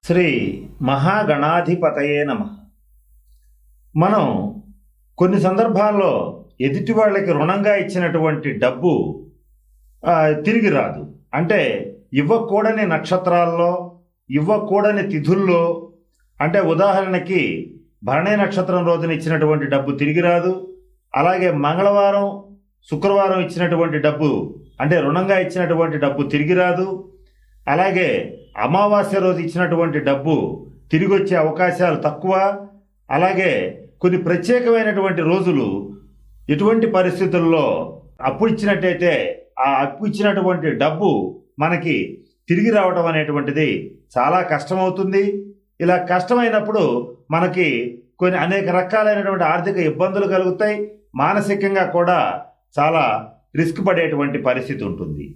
శ్రీ మహాగణాధిపతయే నమః. మనం కొన్ని సందర్భాల్లో ఎదుటి వాళ్ళకి రుణంగా ఇచ్చినటువంటి డబ్బు తిరిగి రాదు. అంటే ఇవ్వకూడని నక్షత్రాల్లో, ఇవ్వకూడని తిథుల్లో, అంటే ఉదాహరణకి భరణి నక్షత్రం రోజున ఇచ్చినటువంటి డబ్బు తిరిగి రాదు. అలాగే మంగళవారం, శుక్రవారం ఇచ్చినటువంటి డబ్బు, అంటే రుణంగా ఇచ్చినటువంటి డబ్బు తిరిగి రాదు. అలాగే అమావాస్య రోజు ఇచ్చినటువంటి డబ్బు తిరిగి వచ్చే అవకాశాలు తక్కువ. అలాగే కొన్ని ప్రత్యేకమైనటువంటి రోజులు ఎటువంటి పరిస్థితుల్లో అప్పు ఇచ్చినట్టయితే ఆ అప్పు ఇచ్చినటువంటి డబ్బు మనకి తిరిగి రావటం అనేటువంటిది చాలా కష్టమవుతుంది. ఇలా కష్టమైనప్పుడు మనకి కొన్ని అనేక రకాలైనటువంటి ఆర్థిక ఇబ్బందులు కలుగుతాయి. మానసికంగా కూడా చాలా రిస్క్ పడేటువంటి పరిస్థితి ఉంటుంది.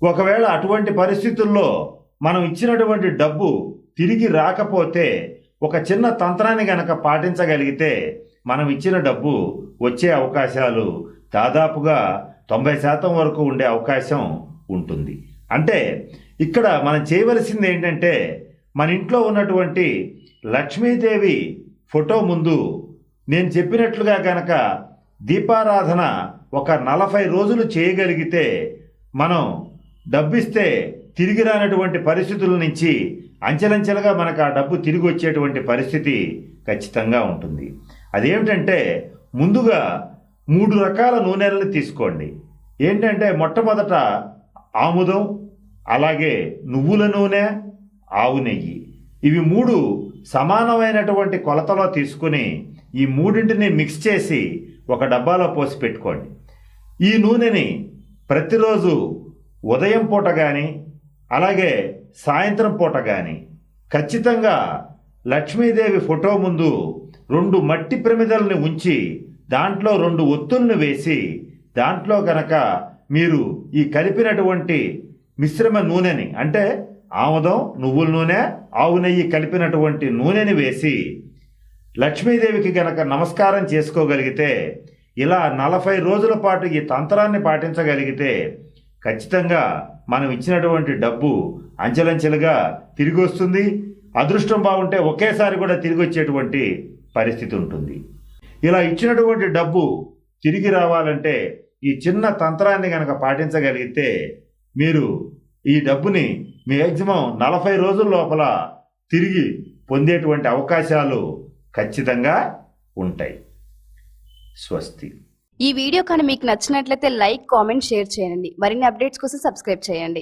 ఒకవేళ అటువంటి పరిస్థితుల్లో మనం ఇచ్చినటువంటి డబ్బు తిరిగి రాకపోతే ఒక చిన్న తంత్రాన్ని గనక పాటించగలిగితే మనం ఇచ్చిన డబ్బు వచ్చే అవకాశాలు దాదాపుగా 90% వరకు ఉండే అవకాశం ఉంటుంది. అంటే ఇక్కడ మనం చేయవలసింది ఏంటంటే, మన ఇంట్లో ఉన్నటువంటి లక్ష్మీదేవి ఫోటో ముందు నేను చెప్పినట్లుగా గనక దీపారాధన ఒక 40 రోజులు చేయగలిగితే మనం డబ్బిస్తే తిరిగి రానటువంటి పరిస్థితుల నుంచి అంచెలంచెలుగా మనకు ఆ డబ్బు తిరిగి వచ్చేటువంటి పరిస్థితి ఖచ్చితంగా ఉంటుంది. అదేమిటంటే, ముందుగా 3 రకాల నూనెలను తీసుకోండి. ఏంటంటే మొట్టమొదట ఆముదం, అలాగే నువ్వుల నూనె, ఆవు నెయ్యి. ఇవి 3 సమానమైనటువంటి కొలతలో తీసుకుని ఈ మూడింటిని మిక్స్ చేసి ఒక డబ్బాలో పోసి పెట్టుకోండి. ఈ నూనెని ప్రతిరోజు ఉదయం పూట కానీ అలాగే సాయంత్రం పూట కానీ ఖచ్చితంగా లక్ష్మీదేవి ఫోటో ముందు 2 మట్టి ప్రమిదల్ని ఉంచి దాంట్లో 2 ఒత్తుల్ని వేసి దాంట్లో కనుక మీరు ఈ కలిపినటువంటి మిశ్రమ నూనెని, అంటే ఆముదం, నువ్వుల నూనె, ఆవు నెయ్యి కలిపినటువంటి నూనెని వేసి లక్ష్మీదేవికి గనక నమస్కారం చేసుకోగలిగితే, ఇలా 40 రోజుల పాటు ఈ తంత్రాన్ని పాటించగలిగితే ఖచ్చితంగా మనం ఇచ్చినటువంటి డబ్బు అంచెలంచెలుగా తిరిగి వస్తుంది. అదృష్టం బాగుంటే ఒకేసారి కూడా తిరిగి వచ్చేటువంటి పరిస్థితి ఉంటుంది. ఇలా ఇచ్చినటువంటి డబ్బు తిరిగి రావాలంటే ఈ చిన్న తంత్రాన్ని కనుక పాటించగలిగితే మీరు ఈ డబ్బుని మ్యాక్సిమం 40 రోజుల లోపల తిరిగి పొందేటువంటి అవకాశాలు ఖచ్చితంగా ఉంటాయి. స్వస్తి. ఈ వీడియో కానీ మీకు నచ్చినట్లయితే లైక్, కామెంట్, షేర్ చేయండి. మరిన్ని అప్డేట్స్ కోసం సబ్స్క్రైబ్ చేయండి.